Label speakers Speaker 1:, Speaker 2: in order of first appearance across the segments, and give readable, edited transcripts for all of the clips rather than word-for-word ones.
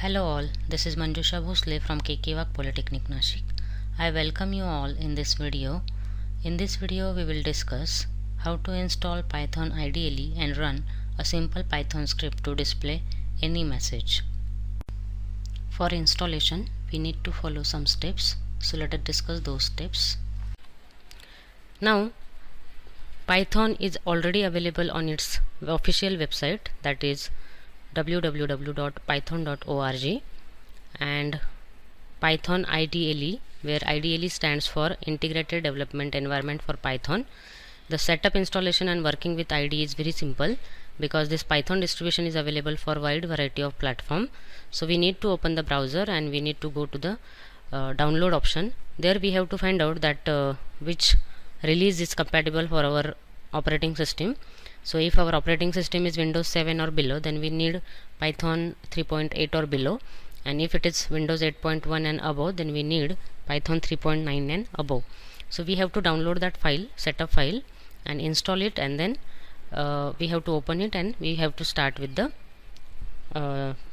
Speaker 1: Hello all, this is Manjusha Bhosle from KK Polytechnic Nashik. I welcome you all in this video. In this video we will discuss how to install Python IDE and run a simple Python script to display any message. For installation we need to follow some steps, so let us discuss those steps. Now Python is already available on its official website, that is www.python.org, and Python IDLE, where IDLE stands for Integrated Development Environment for Python. The setup, installation and working with IDE is very simple because this Python distribution is available for wide variety of platform. So we need to open the browser and we need to go to the download option. There we have to find out that which release is compatible for our operating system. So if our operating system is Windows 7 or below, then we need Python 3.8 or below, and if it is Windows 8.1 and above, then we need Python 3.9 and above. So we have to download that file, setup file, and install it, and then we have to open it and we have to start with the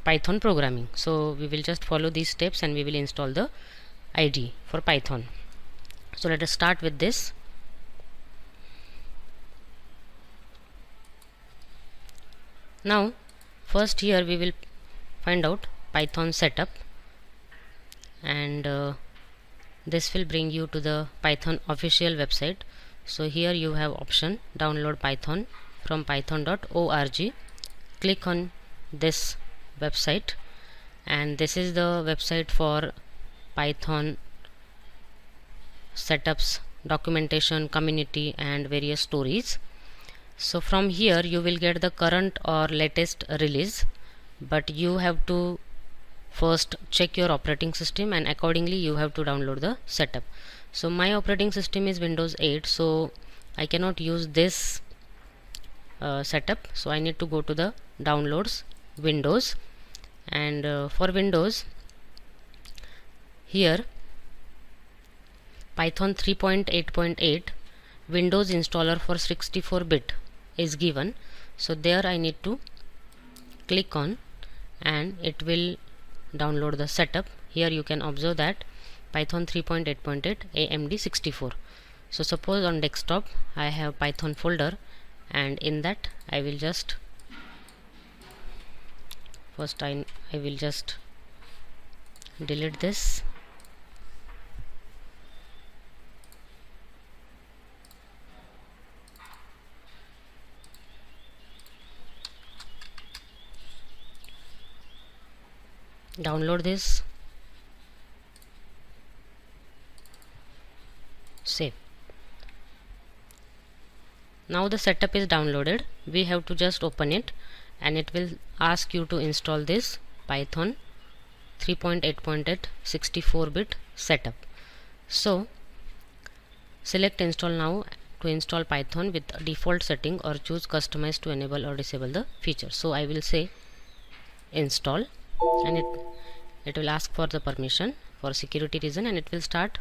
Speaker 1: Python programming. So we will just follow these steps and we will install the IDE for Python. So let us start with this. Now first here we will find out Python setup, and this will bring you to the Python official website. So here you have option download Python from python.org. Click on this website, and this is the website for Python setups, documentation, community and various stories. So from here you will get the current or latest release, but you have to first check your operating system and accordingly you have to download the setup. So my operating system is Windows 8, so I cannot use this setup, so I need to go to the downloads, Windows, and for Windows here Python 3.8.8 Windows installer for 64-bit is given. So there I need to click on and it will download the setup. Here you can observe that Python 3.8.8 AMD 64. So suppose on desktop I have Python folder, and in that I will just first I will just delete this. Download this, save. Now the setup is downloaded. We have to just open it and it will ask you to install this Python 3.8.8 64-bit setup. So select install now to install Python with default setting, or choose customize to enable or disable the feature. So I will say install, and it will ask for the permission for security reason, and it will start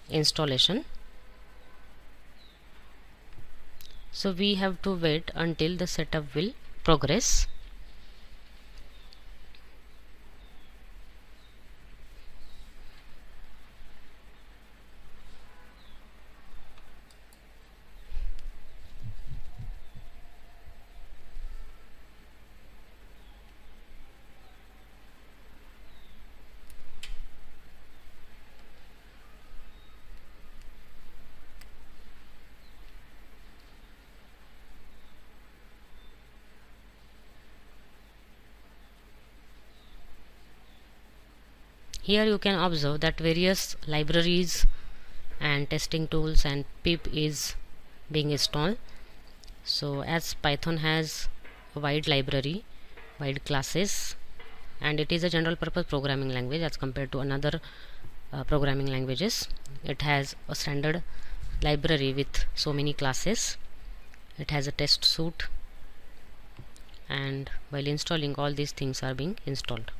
Speaker 1: installation. So we have to wait until the setup will progress. Here you can observe that various libraries and testing tools and pip is being installed. So as Python has a wide library, wide classes, and it is a general purpose programming language as compared to another programming languages. It has a standard library with so many classes. It has a test suite, and while installing all these things are being installed.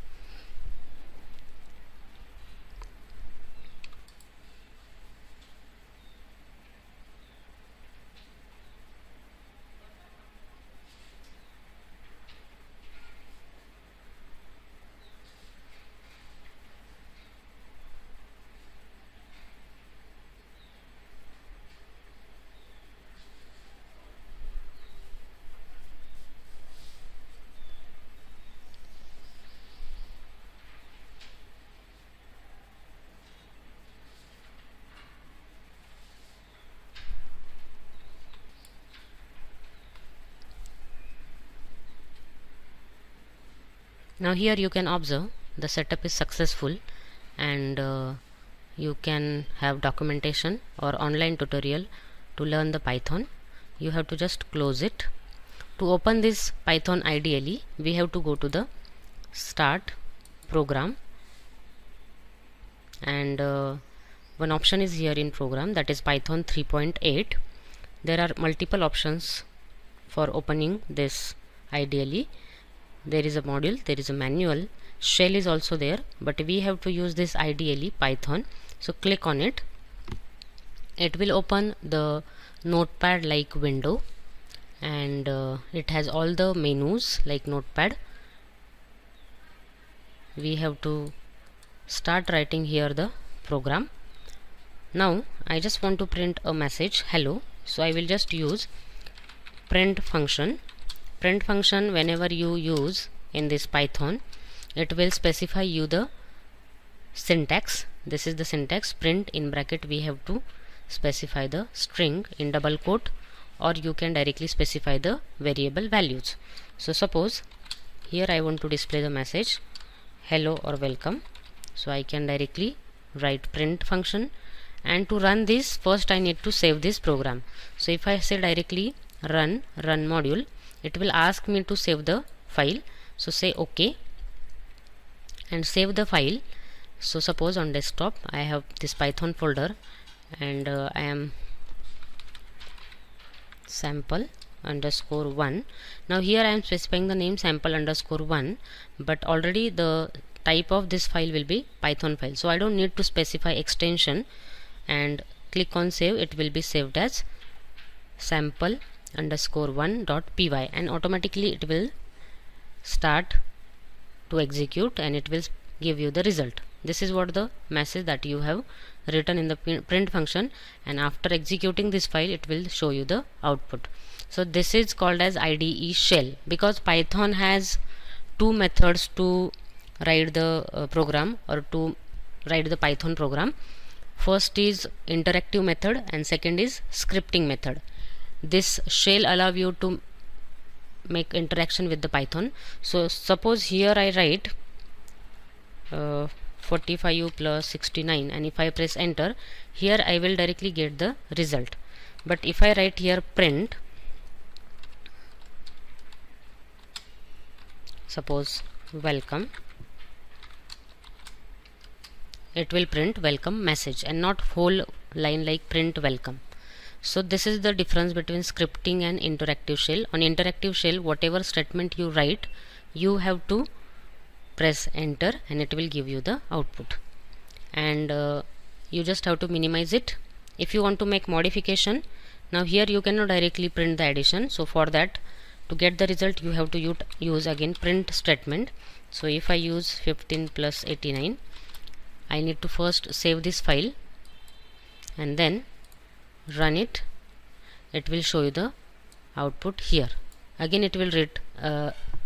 Speaker 1: Now here you can observe the setup is successful, and you can have documentation or online tutorial to learn the Python. You have to just close it. To open this Python IDLE, we have to go to the Start Program, and one option is here in program, that is Python 3.8. There are multiple options for opening this IDLE. There is a module, there is a manual, shell is also there, but we have to use this IDLE Python. So click on it. It will open the notepad like window, and it has all the menus like notepad. We have to start writing here the program. Now I just want to print a message hello, so I will just use print function. Print function, whenever you use in this Python, it will specify you the syntax. This is the syntax. Print in bracket, we have to specify the string in double quote, or you can directly specify the variable values. So suppose here I want to display the message hello or welcome, so I can directly write print function. And to run this, first I need to save this program. So if I say directly run module, it will ask me to save the file. So say OK and save the file. So suppose on desktop I have this Python folder, and I am sample_1. Now here I am specifying the name sample_1, but already the type of this file will be Python file, so I don't need to specify extension, and click on save. It will be saved as sample_1.py, and automatically it will start to execute, and it will give you the result. This is what the message that you have written in the print function, and after executing this file it will show you the output. So this is called as IDE shell, because Python has two methods to write the program, or to write the Python program. First is interactive method, and second is scripting method. This shell allow you to make interaction with the Python. So suppose here I write 45 plus 69, and if I press enter, here I will directly get the result. But if I write here print, suppose welcome, it will print welcome message and not whole line like print welcome. So this is the difference between scripting and interactive shell. On interactive shell, whatever statement you write, you have to press enter and it will give you the output, and you just have to minimize it. If you want to make modification, now here you cannot directly print the addition, so for that, to get the result, you have to use again print statement. So if I use 15 plus 89, I need to first save this file and then run it. It will show you the output here. Again it will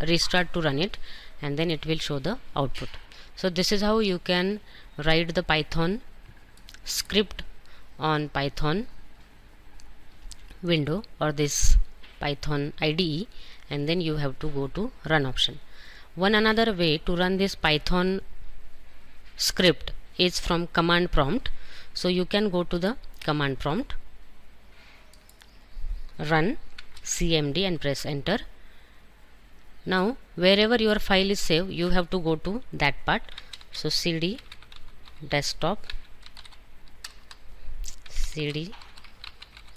Speaker 1: restart to run it, and then it will show the output. So this is how you can write the Python script on Python window or this Python IDE, and then you have to go to run option. One another way to run this Python script is from command prompt. So you can go to the command prompt, run cmd and press enter. Now wherever your file is saved, you have to go to that part. So cd desktop, cd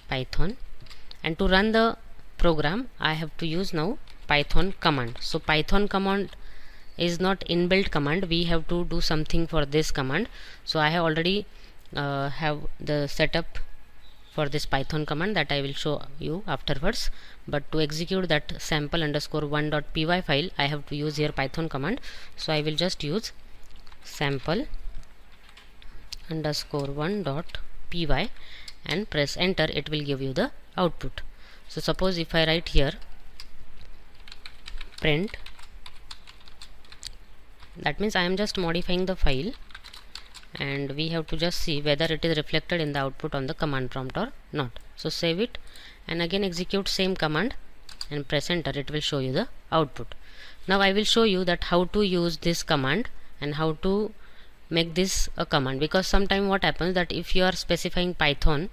Speaker 1: python, and to run the program I have to use now Python command. So Python command is not inbuilt command, we have to do something for this command. So I have already have the setup for this Python command that I will show you afterwards, but to execute that sample_1.py file, I have to use here Python command. So I will just use sample_1.py and press enter. It will give you the output. So suppose if I write here print, that means I am just modifying the file, and we have to just see whether it is reflected in the output on the command prompt or not. So save it and again execute same command, and press enter, it will show you the output. Now I will show you that how to use this command and how to make this a command, because sometime what happens that if you are specifying Python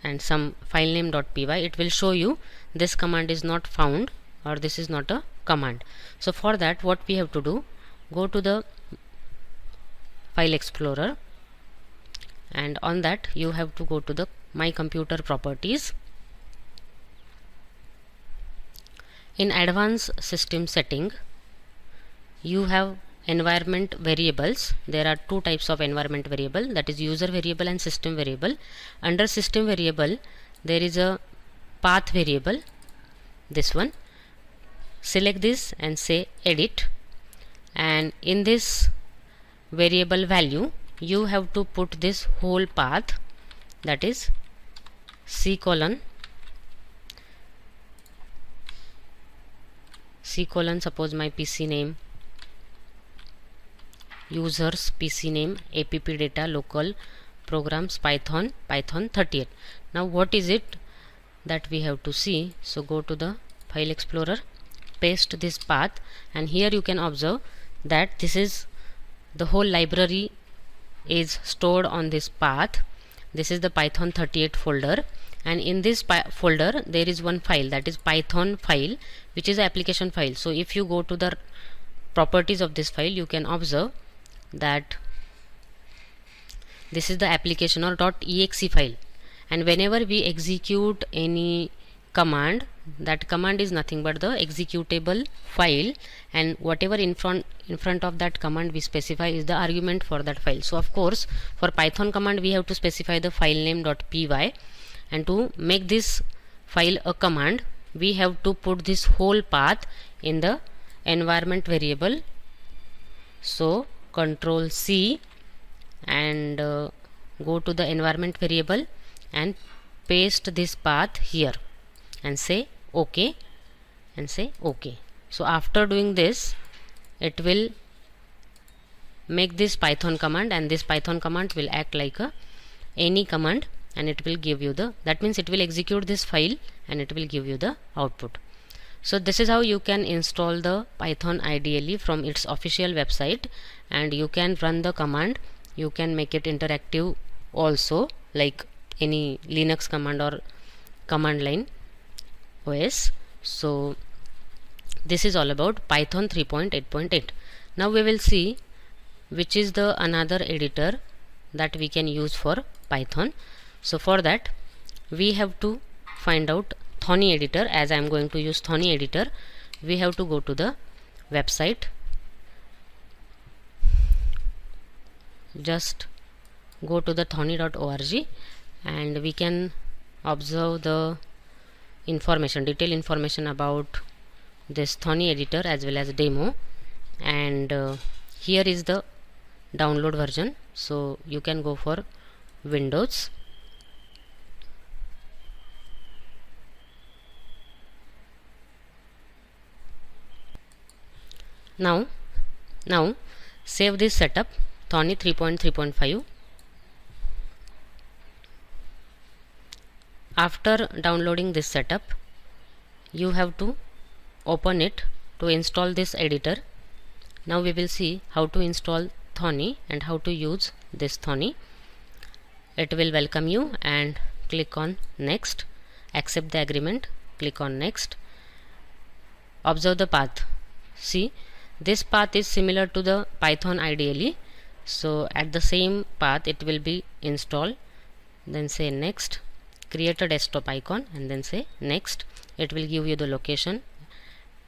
Speaker 1: and some file name .py, it will show you this command is not found or this is not a command. So for that, what we have to do, go to the file explorer, and on that you have to go to the my computer properties. In advanced system setting, you have environment variables. There are two types of environment variable, that is user variable and system variable. Under system variable, there is a path variable, this one. Select this and say edit, and in this variable value you have to put this whole path, that is C colon suppose my PC name, users PC name, app data, local programs, Python 38. Now what is it that we have to see? So go to the file explorer, paste this path, and here you can observe that this is the whole library is stored on this path. This is the Python 38 folder, and in this folder there is one file, that is Python file, which is an application file. So if you go to the properties of this file, you can observe that this is the application or .exe file, and whenever we execute any command, that command is nothing but the executable file, and whatever in front of that command we specify is the argument for that file. So of course for Python command we have to specify the file name .py, and to make this file a command we have to put this whole path in the environment variable. So Control C and go to the environment variable and paste this path here and say OK, and say OK. So after doing this, it will make this Python command, and this Python command will act like any command, and it will give you the, that means it will execute this file and it will give you the output. So this is how you can install the Python IDLE from its official website, and you can run the command. You can make it interactive also, like any Linux command or command line OS. So this is all about Python 3.8.8. Now we will see which is the another editor that we can use for Python. So for that we have to find out Thonny editor. As I am going to use Thonny editor, we have to go to the website. Just go to the thonny.org and we can observe the information, detailed information about this Thonny editor as well as demo, and here is the download version. So you can go for Windows, now save this setup Thonny 3.3.5. After downloading this setup, you have to open it to install this editor. Now we will see how to install Thonny and how to use this Thonny. It will welcome you, and click on next, accept the agreement, click on next. Observe the path. See, this path is similar to the Python IDLE, so at the same path it will be installed. Then say next, create a desktop icon and then say next. It will give you the location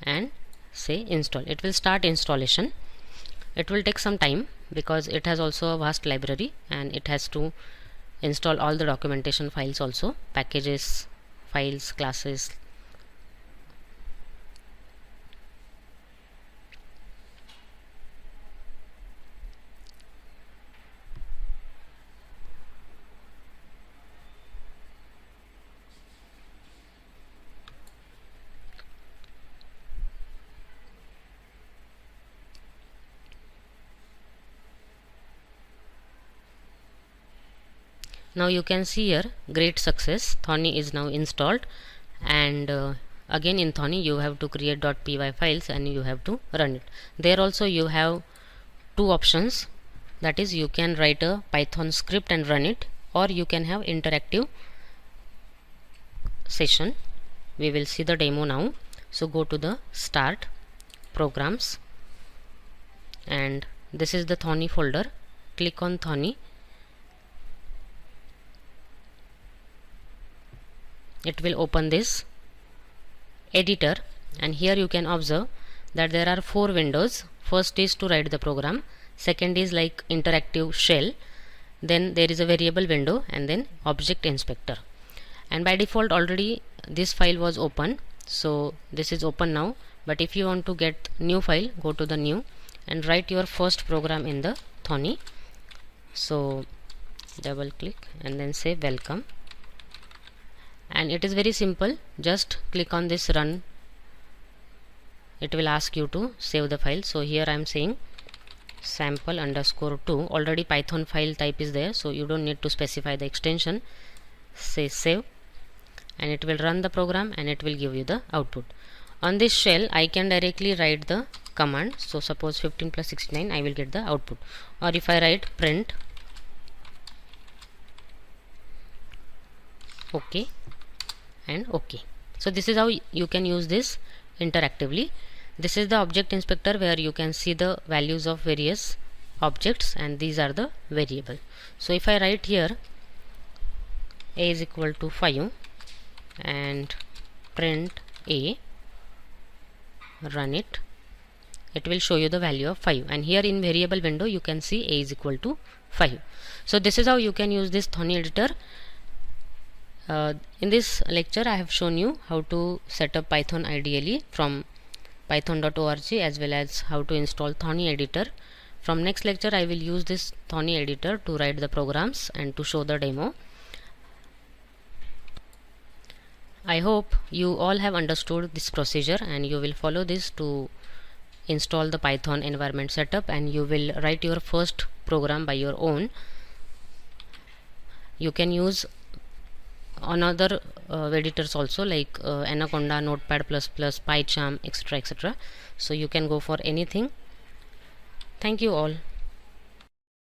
Speaker 1: and say install. It will start installation. It will take some time because it has also a vast library and it has to install all the documentation files also, packages, files, classes. Now you can see here, great success, Thonny is now installed, and again in Thonny you have to create .py files and you have to run it. There also you have two options, that is you can write a Python script and run it, or you can have interactive session. We will see the demo now. So go to the start, programs, and this is the Thonny folder. Click on Thonny. It will open this editor, and here you can observe that there are 4 windows. First is to write the program, second is like interactive shell, then there is a variable window, and then object inspector. And by default already this file was open, so this is open now. But if you want to get new file, go to the new and write your first program in the Thonny. So double click and then say welcome, and it is very simple. Just click on this run. It will ask you to save the file. So here I am saying sample_2. Already Python file type is there, so you don't need to specify the extension. Say save, and it will run the program and it will give you the output. On this shell I can directly write the command. So suppose 15 plus 69, I will get the output. Or if I write print OK and OK. So this is how you can use this interactively. This is the object inspector where you can see the values of various objects, and these are the variable. So if I write here a is equal to 5 and print a, run it, it will show you the value of 5, and here in variable window you can see a is equal to 5. So this is how you can use this Thonny editor. In this lecture I have shown you how to set up Python IDLE from python.org, as well as how to install Thonny editor. From next lecture I will use this Thonny editor to write the programs and to show the demo. I hope you all have understood this procedure and you will follow this to install the Python environment setup, and you will write your first program by your own. You can use another editors also, like Anaconda, Notepad++, PyCharm, etc. So you can go for anything. Thank you all.